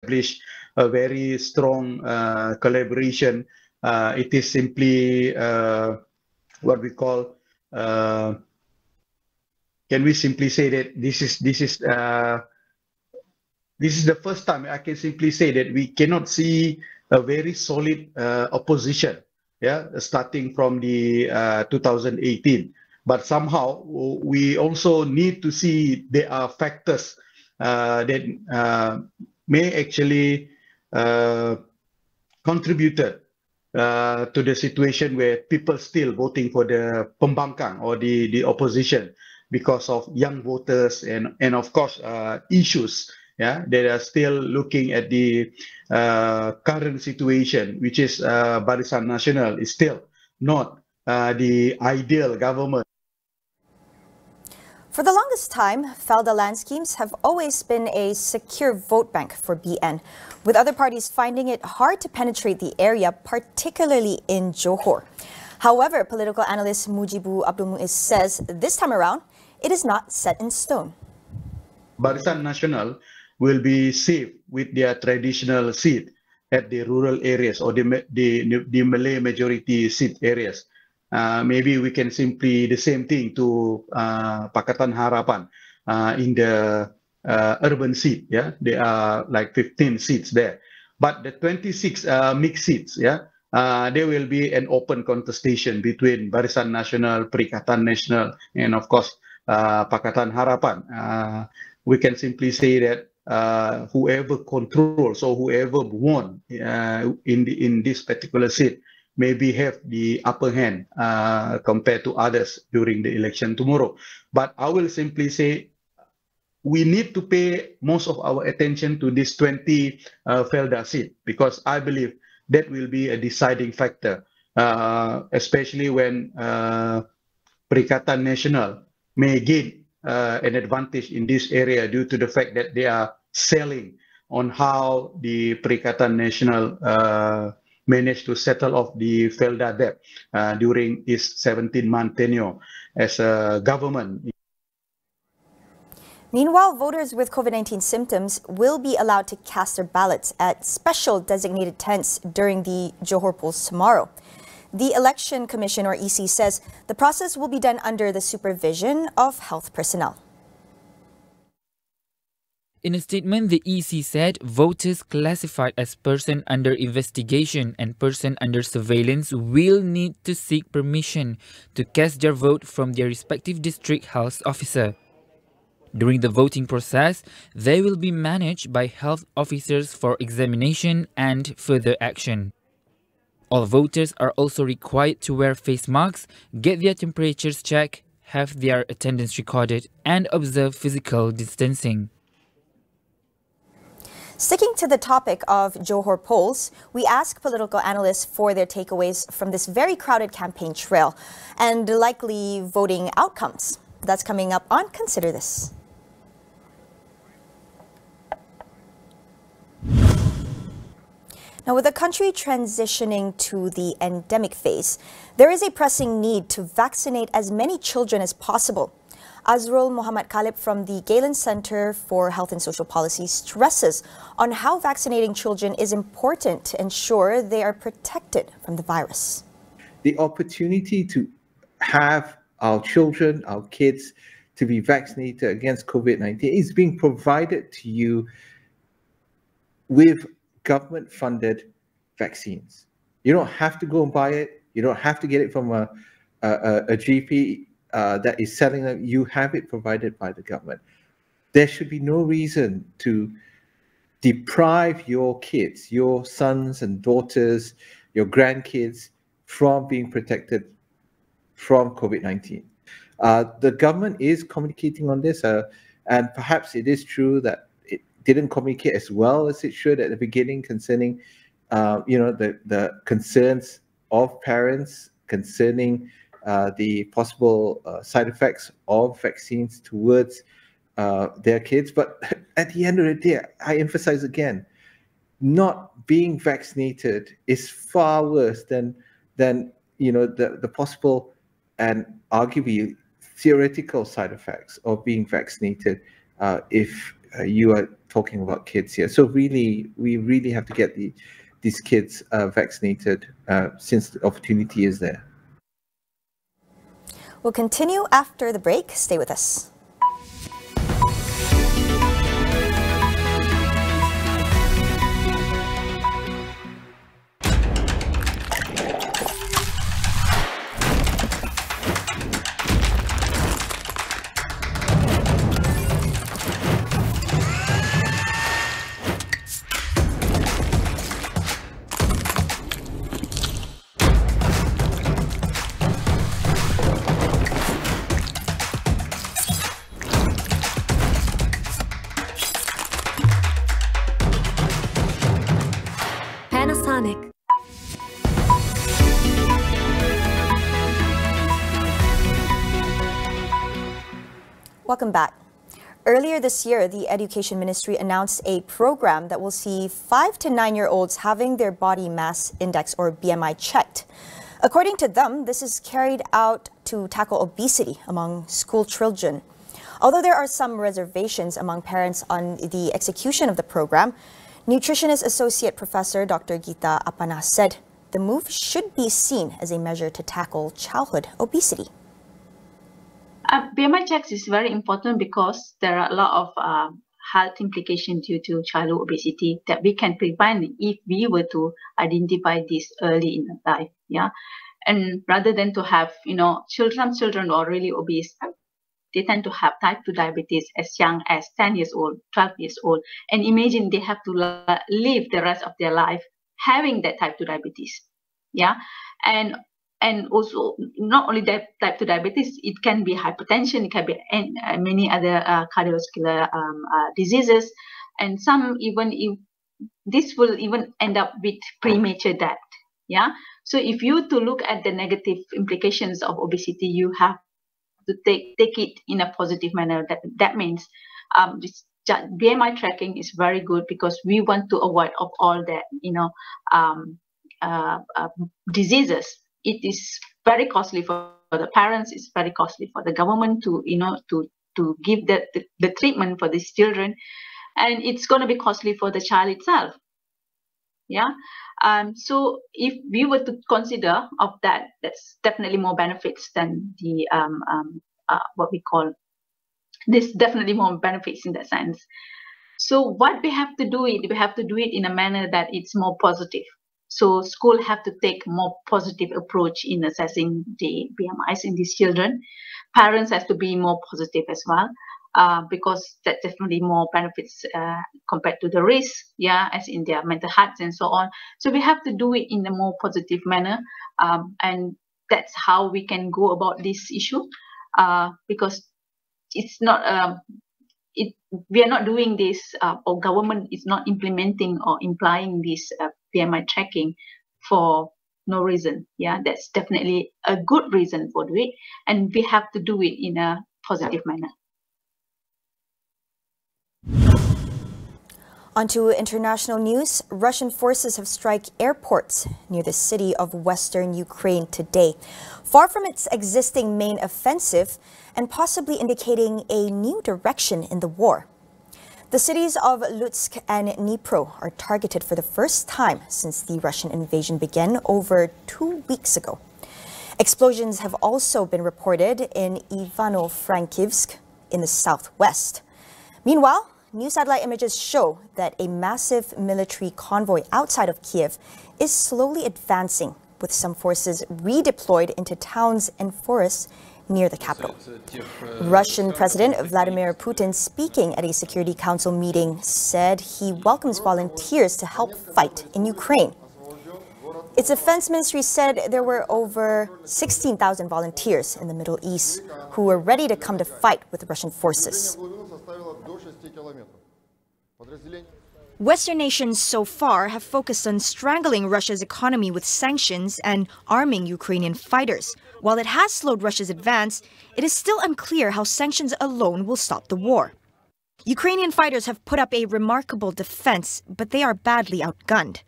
establish a very strong collaboration. It is simply what we call. Can we simply say that this is the first time I can simply say that we cannot see a very solid opposition, yeah, starting from the 2018. But somehow we also need to see there are factors that may actually contributed to the situation where people still voting for the pembangkang or the opposition because of young voters and of course issues, yeah, that are still looking at the current situation, which is Barisan Nasional is still not the ideal government. For the longest time, Felda land schemes have always been a secure vote bank for BN, with other parties finding it hard to penetrate the area, particularly in Johor. However, political analyst Mujibu Abdul Muiz says this time around, it is not set in stone. Barisan Nasional will be safe with their traditional seat at the rural areas or the Malay majority seat areas. Maybe we can simply the same thing to Pakatan Harapan in the urban seat. Yeah, there are like 15 seats there, but the 26 mixed seats. Yeah, there will be an open contestation between Barisan Nasional, Perikatan Nasional, and of course Pakatan Harapan. We can simply say that whoever controls or whoever won in this particular seat maybe have the upper hand compared to others during the election tomorrow. But I will simply say we need to pay most of our attention to this 20 Felda seat, because I believe that will be a deciding factor, especially when Perikatan Nasional may gain an advantage in this area due to the fact that they are selling on how the Perikatan Nasional managed to settle off the Felda debt during its 17-month tenure as a government. Meanwhile, voters with COVID-19 symptoms will be allowed to cast their ballots at special designated tents during the Johor polls tomorrow. The Election Commission, or EC, says the process will be done under the supervision of health personnel. In a statement, the EC said voters classified as person under investigation and person under surveillance will need to seek permission to cast their vote from their respective district health officer. During the voting process, they will be managed by health officers for examination and further action. All voters are also required to wear face masks, get their temperatures checked, have their attendance recorded, and observe physical distancing. Sticking to the topic of Johor polls, we ask political analysts for their takeaways from this very crowded campaign trail and likely voting outcomes. That's coming up on Consider This. Now, with the country transitioning to the endemic phase, there is a pressing need to vaccinate as many children as possible. Azrul Muhammad Khalib from the Galen Center for Health and Social Policy stresses on how vaccinating children is important to ensure they are protected from the virus. The opportunity to have our children, our kids, to be vaccinated against COVID-19 is being provided to you with government-funded vaccines. You don't have to go and buy it. You don't have to get it from a GP that is selling it. You have it provided by the government. There should be no reason to deprive your kids, your sons and daughters, your grandkids from being protected from COVID-19. The government is communicating on this, and perhaps it is true that it didn't communicate as well as it should at the beginning concerning, the concerns of parents concerning the possible side effects of vaccines towards their kids. But at the end of the day, I emphasize again, not being vaccinated is far worse than the possible and arguably theoretical side effects of being vaccinated if you are talking about kids here. So really, we really have to get these kids vaccinated since the opportunity is there. We'll continue after the break. Stay with us. Welcome back. Earlier this year, the Education Ministry announced a program that will see 5 to 9-year-olds having their body mass index or BMI checked. According to them, this is carried out to tackle obesity among school children. Although there are some reservations among parents on the execution of the program, Nutritionist Associate Professor Dr. Gita Apana said the move should be seen as a measure to tackle childhood obesity. BMI checks is very important because there are a lot of health implications due to childhood obesity that we can prevent if we were to identify this early in life. Yeah, and rather than to have children who are really obese, they tend to have type 2 diabetes as young as 10 years old, 12 years old, and imagine they have to live the rest of their life having that type 2 diabetes. Yeah, and also not only that type 2 diabetes, it can be hypertension, it can be many other cardiovascular diseases, and some even this will even end up with premature death. Yeah, so if you to look at the negative implications of obesity, you have to take it in a positive manner. That means this BMI tracking is very good because we want to avoid of all that diseases. It is very costly for the parents. It's very costly for the government to give the treatment for these children, and it's going to be costly for the child itself. Yeah. So if we were to consider of that, that's definitely more benefits than the what we call. There's definitely more benefits in that sense. So what we have to do we have to do it in a manner that it's more positive. So school have to take more positive approach in assessing the BMIs in these children. Parents have to be more positive as well, because that definitely more benefits compared to the risk, yeah, as in their mental health and so on. So we have to do it in a more positive manner, and that's how we can go about this issue, because it's not. We are not doing this, or government is not implementing or implying this BMI tracking for no reason. Yeah, that's definitely a good reason for doing it, and we have to do it in a positive manner. Onto international news. Russian forces have struck airports near the city of western Ukraine today, far from its existing main offensive and possibly indicating a new direction in the war. The cities of Lutsk and Dnipro are targeted for the first time since the Russian invasion began over 2 weeks ago. Explosions have also been reported in Ivano-Frankivsk in the southwest. Meanwhile, new satellite images show that a massive military convoy outside of Kiev is slowly advancing, with some forces redeployed into towns and forests near the capital. Russian President Vladimir Putin, speaking at a Security Council meeting, said he welcomes volunteers to help fight in Ukraine. Its defense ministry said there were over 16,000 volunteers in the Middle East who were ready to come to fight with Russian forces. Western nations so far have focused on strangling Russia's economy with sanctions and arming Ukrainian fighters. While it has slowed Russia's advance, it is still unclear how sanctions alone will stop the war. Ukrainian fighters have put up a remarkable defense, but they are badly outgunned.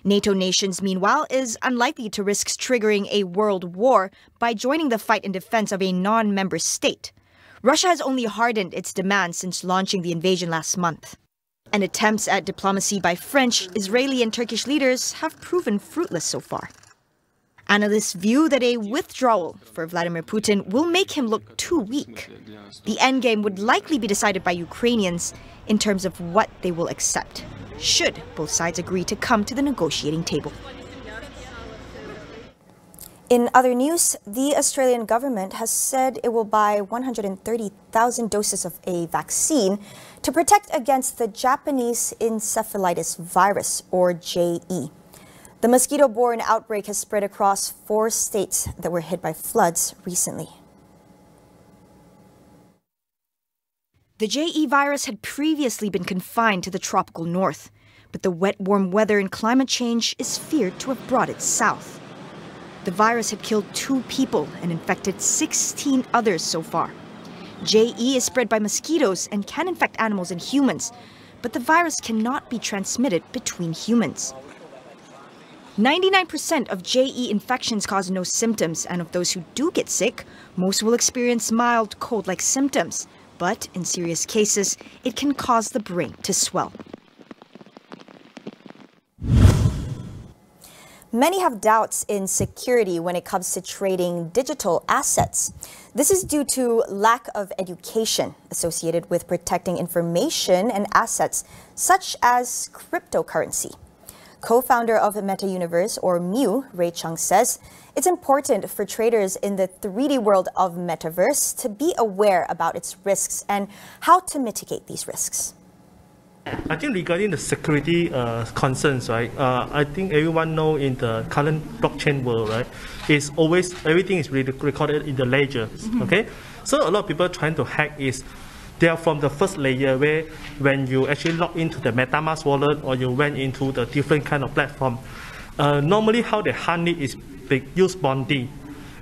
NATO nations, meanwhile, is unlikely to risk triggering a world war by joining the fight in defense of a non-member state. Russia has only hardened its demands since launching the invasion last month. And attempts at diplomacy by French, Israeli and Turkish leaders have proven fruitless so far. Analysts view that a withdrawal for Vladimir Putin will make him look too weak. The endgame would likely be decided by Ukrainians in terms of what they will accept, should both sides agree to come to the negotiating table. In other news, the Australian government has said it will buy 130,000 doses of a vaccine to protect against the Japanese encephalitis virus, or JE. The mosquito-borne outbreak has spread across 4 states that were hit by floods recently. The JE virus had previously been confined to the tropical north, but the wet, warm weather and climate change is feared to have brought it south. The virus had killed 2 people and infected 16 others so far. JE is spread by mosquitoes and can infect animals and humans, but the virus cannot be transmitted between humans. 99% of JE infections cause no symptoms, and of those who do get sick, most will experience mild cold-like symptoms. But in serious cases, it can cause the brain to swell. Many have doubts in security when it comes to trading digital assets. This is due to lack of education associated with protecting information and assets, such as cryptocurrency. Co-founder of Meta Universe, or Mew, Ray Chung, says it's important for traders in the 3D world of metaverse to be aware about its risks and how to mitigate these risks. I think regarding the security concerns, right? I think everyone know in the current blockchain world, right? Is always everything is recorded in the ledger. Okay, so a lot of people trying to hack is they are from the first layer where when you actually log into the MetaMask wallet or you went into the different kind of platform. Normally, how they hunt it is they use bonding,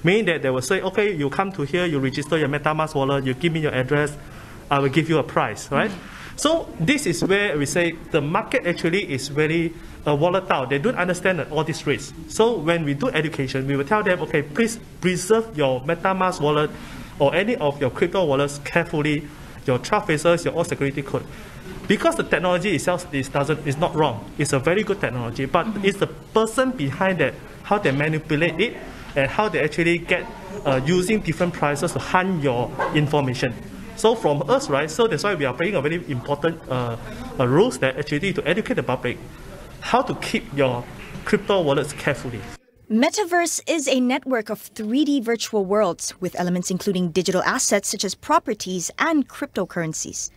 meaning that they will say, okay, you come to here, you register your MetaMask wallet, you give me your address, I will give you a price, right? So this is where we say the market actually is very volatile. They don't understand all these risks. So when we do education, we will tell them, okay, please preserve your MetaMask wallet or any of your crypto wallets carefully, your trust your all security code. Because the technology itself is not wrong. It's a very good technology, but it's the person behind that, how they manipulate it and how they actually get using different prices to hunt your information. So from us, right, so that's why we are playing a very important rules that actually to educate the public how to keep your crypto wallets carefully. Metaverse is a network of 3D virtual worlds with elements including digital assets such as properties and cryptocurrencies.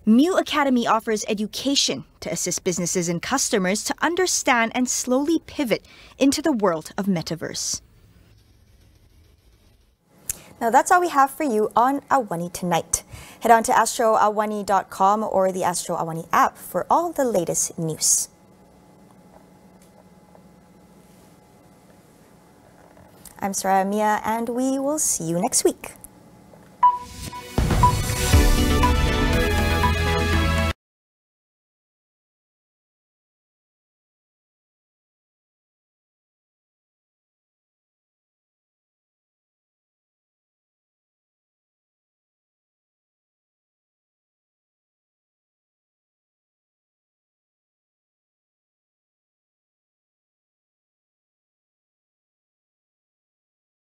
Mew Academy offers education to assist businesses and customers to understand and slowly pivot into the world of Metaverse. Now that's all we have for you on AWANI Tonight. Head on to astroawani.com or the Astro AWANI app for all the latest news. I'm Saraya Mia, and we will see you next week.